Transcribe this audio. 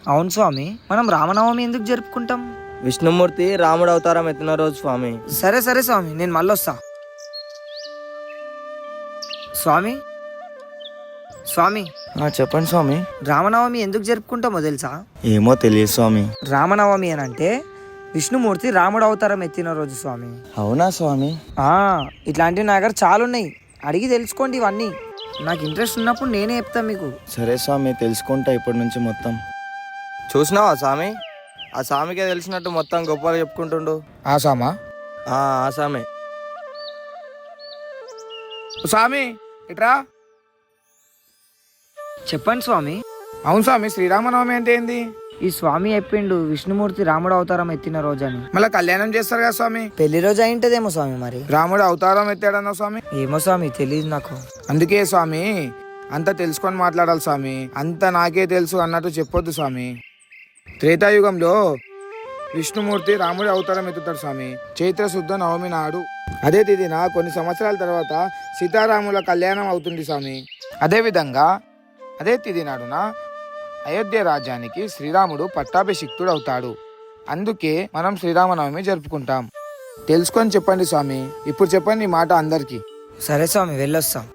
అవును స్వామి, మనం రామనవమి ఎందుకు జరుపుకుంటాం? విష్ణుమూర్తి రాముడు అవతారం ఎత్తిన రోజు స్వామి. సరే సరే స్వామి, నేను మళ్ళొస్తా. స్వామి స్వామి చెప్పండి స్వామి. రామనవమి ఎందుకు జరుపుకుంటామో తెలుసా? ఏమో తెలియదు స్వామి. రామనవమి అని అంటే విష్ణుమూర్తి రాముడు అవతారం ఎత్తిన రోజు స్వామి. అవునా స్వామి? ఇట్లాంటివి నా దగ్గర చాలా ఉన్నాయి, అడిగి తెలుసుకోండి ఇవన్నీ. నాకు ఇంట్రెస్ట్ ఉన్నప్పుడు నేనే చెప్తాను మీకు. సరే స్వామి, తెలుసుకుంటా ఇప్పటి నుంచి మొత్తం. చూసినావా స్వామి, ఆ స్వామికే తెలిసినట్టు మొత్తం గొప్పగా చెప్పుకుంటుండు. ఆ సామా ఆ స్వామి. స్వామి ఇట్రా. చెప్పండి స్వామి. అవును స్వామి, శ్రీరామనవమి అంటే ఏంది? ఈ స్వామి చెప్పిండు విష్ణుమూర్తి రాముడు అవతారం ఎత్తిన రోజు అని. మళ్ళీ కళ్యాణం చేస్తారు కదా స్వామి. పెళ్లి రోజు అయింటదేమో స్వామి. మరి రాముడు అవతారం ఎత్తాడన్నా స్వామి. ఏమో స్వామి, తెలియదు నాకు. అందుకే స్వామి అంతా తెలుసుకొని మాట్లాడాలి స్వామి. అంతా నాకే తెలుసు అన్నట్టు చెప్పొద్దు స్వామి. త్రేతాయుగంలో విష్ణుమూర్తి రాముడి అవతారం ఎత్తుతాడు స్వామి, చైత్ర శుద్ధ నవమి నాడు. అదే తిథిన కొన్ని సంవత్సరాల తర్వాత సీతారాముల కళ్యాణం అవుతుంది స్వామి. అదేవిధంగా అదే తిథి నాడున అయోధ్య రాజ్యానికి శ్రీరాముడు పట్టాభిషిక్తుడు అవుతాడు. అందుకే మనం శ్రీరామనవమి జరుపుకుంటాం. తెలుసుకొని చెప్పండి స్వామి. ఇప్పుడు చెప్పండి ఈ మాట అందరికీ. సరే స్వామి, వెళ్ళొస్తాం.